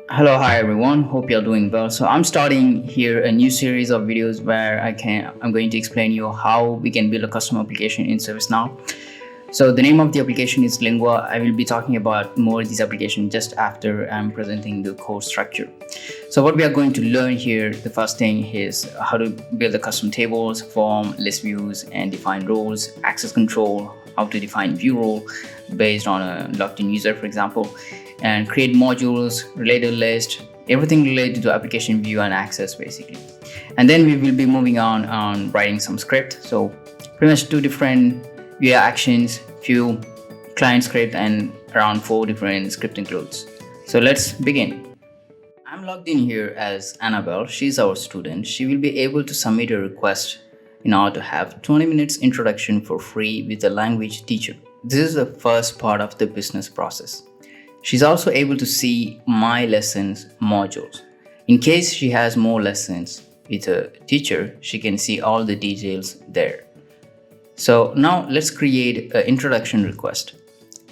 Hello, hi everyone. Hope you're doing well. So I'm starting here a new series of videos where I'm going to explain you how we can build a custom application in ServiceNow. So the name of the application is Lingua. I will be talking about more of this application just after I'm presenting the code structure. So what we are going to learn here, the first thing is how to build the custom tables, form, list views, and define roles, access control, how to define view role based on a logged-in user, for example, and create modules, related list, everything related to application view and access basically. And then we will be moving on writing some script. So pretty much two different view actions, few client script, and around 4 different script includes. So let's begin. I'm logged in here as Annabelle. She's our student. She will be able to submit a request in order to have 20 minutes introduction for free with a language teacher. This is the first part of the business process. She's also able to see My Lessons modules. In case she has more lessons with a teacher, she can see all the details there. So now let's create an introduction request.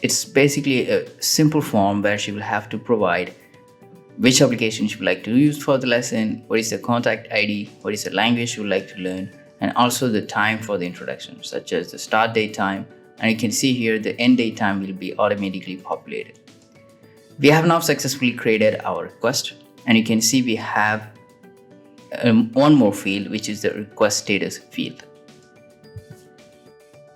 It's basically a simple form where she will have to provide which application she would like to use for the lesson, what is the contact ID, what is the language she would like to learn, and also the time for the introduction, such as the start date time. And you can see here the end date time will be automatically populated. We have now successfully created our request, and you can see we have one more field, which is the request status field.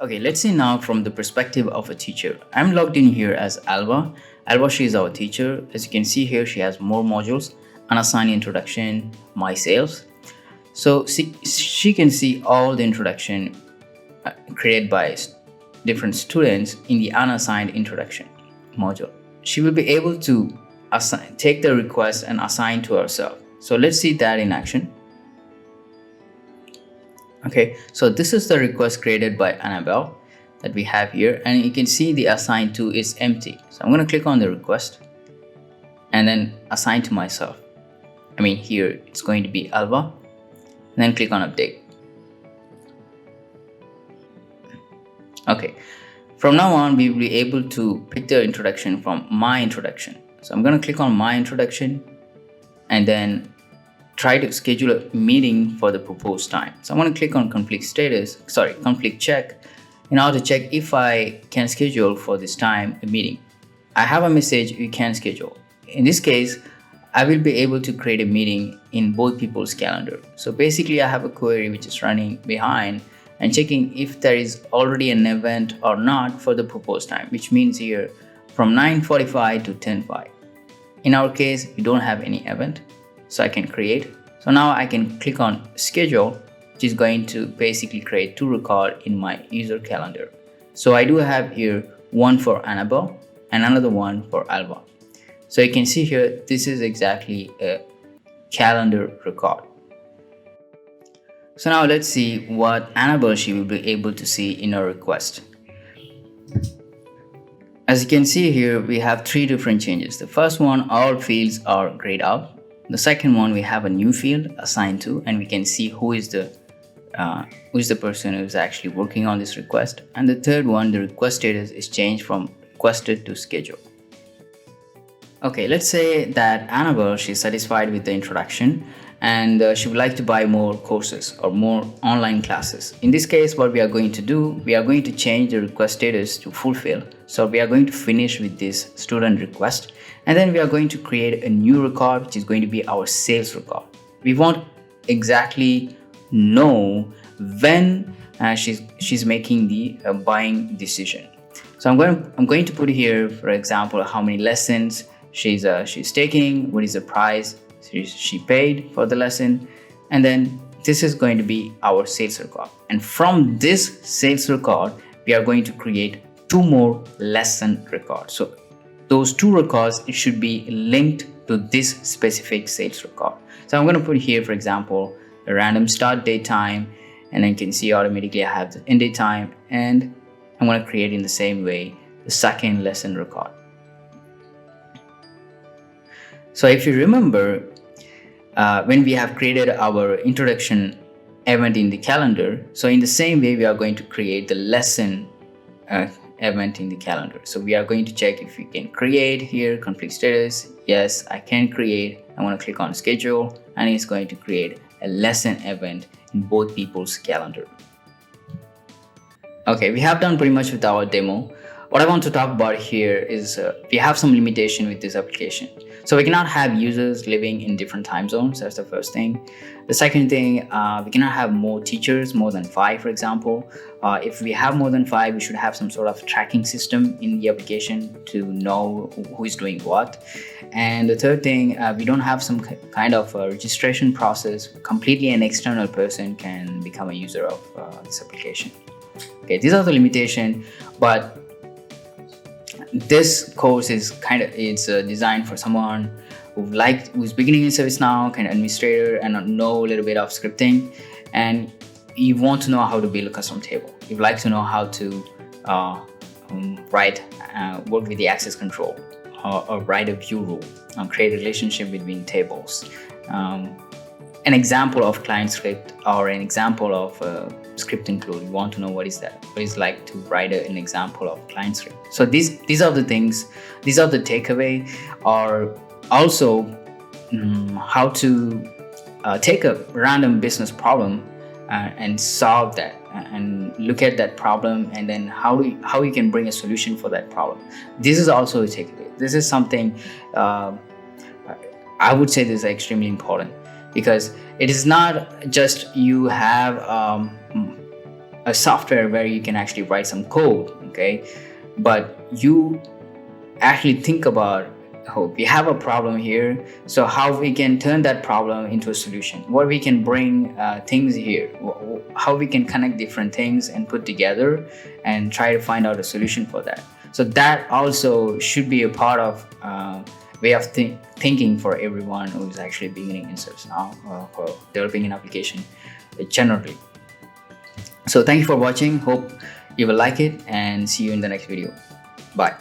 Okay, let's see now from the perspective of a teacher. I'm logged in here as Alba. Alba, she is our teacher. As you can see here, she has more modules: unassigned introduction, my sales. So she can see all the introduction created by different students in the unassigned introduction module. She will be able to take the request and assign to herself. So let's see that in action. Okay, so this is the request created by Annabelle that we have here, and you can see the assign to is empty. So I'm going to click on the request and then assign to myself. Here it's going to be Alba, and then click on update. Okay. From now on, we will be able to pick the introduction from My Introduction. So I'm going to click on My Introduction and then try to schedule a meeting for the proposed time. So I'm going to click on conflict check in order to check if I can schedule for this time a meeting. I have a message you can schedule. In this case, I will be able to create a meeting in both people's calendar. So basically, I have a query which is running behind and checking if there is already an event or not for the proposed time, which means here from 9:45 to 10:05. In our case, we don't have any event, so I can create. So now I can click on schedule, which is going to basically create 2 records in my user calendar. So I do have here one for Annabelle and another one for Alba. So you can see here, this is exactly a calendar record. So now let's see what Annabelle she will be able to see in her request. As you can see here, we have 3 different changes. The first one, all fields are grayed out. The second one, we have a new field assigned to, and we can see who is the person who is actually working on this request. And the third one, the request status is changed from requested to scheduled. Okay, let's say that Annabelle, she's satisfied with the introduction and she would like to buy more courses or more online classes. In this case, what we are going to do, we are going to change the request status to fulfill. So we are going to finish with this student request, and then we are going to create a new record, which is going to be our sales record. We won't exactly know when she's making the buying decision. So I'm going to put here, for example, how many lessons she's taking, what is the price she paid for the lesson, and then this is going to be our sales record. And from this sales record, we are going to create 2 more lesson records. So those 2 records, it should be linked to this specific sales record. So I'm going to put here, for example, a random start date time, and then you can see automatically I have the end date time, and I'm going to create in the same way the second lesson record. So if you remember, when we have created our introduction event in the calendar, so in the same way we are going to create the lesson event in the calendar. So we are going to check if we can create here conflict status. Yes, I can create. I want to click on schedule, and it's going to create a lesson event in both people's calendar. Okay, we have done pretty much with our demo. What I want to talk about here is we have some limitation with this application. So we cannot have users living in different time zones. That's the first thing. The second thing, we cannot have more teachers, more than 5, for example. If we have more than 5, we should have some sort of tracking system in the application to know who is doing what. And the third thing, we don't have some kind of registration process. Completely an external person can become a user of this application. Okay, these are the limitations, but this course is designed for someone who's beginning in ServiceNow, kind of administrator, and know a little bit of scripting, and you want to know how to build a custom table. You'd like to know how to work with the access control, or write a view rule, create a relationship between tables. An example of client script or an example of script include. You want to know what is like to write an example of client script. So these are the things, these are the takeaway, or also how to take a random business problem and solve that, and look at that problem, and then how you can bring a solution for that problem. This is also a takeaway. This is something I would say this is extremely important, because it is not just you have a software where you can actually write some code, okay, but you actually think about, oh, we have a problem here, so how we can turn that problem into a solution, what we can bring things here, how we can connect different things and put together and try to find out a solution for that. So that also should be a part of way of thinking for everyone who is actually beginning in ServiceNow or developing an application generally. So thank you for watching. Hope you will like it, and see you in the next video. Bye.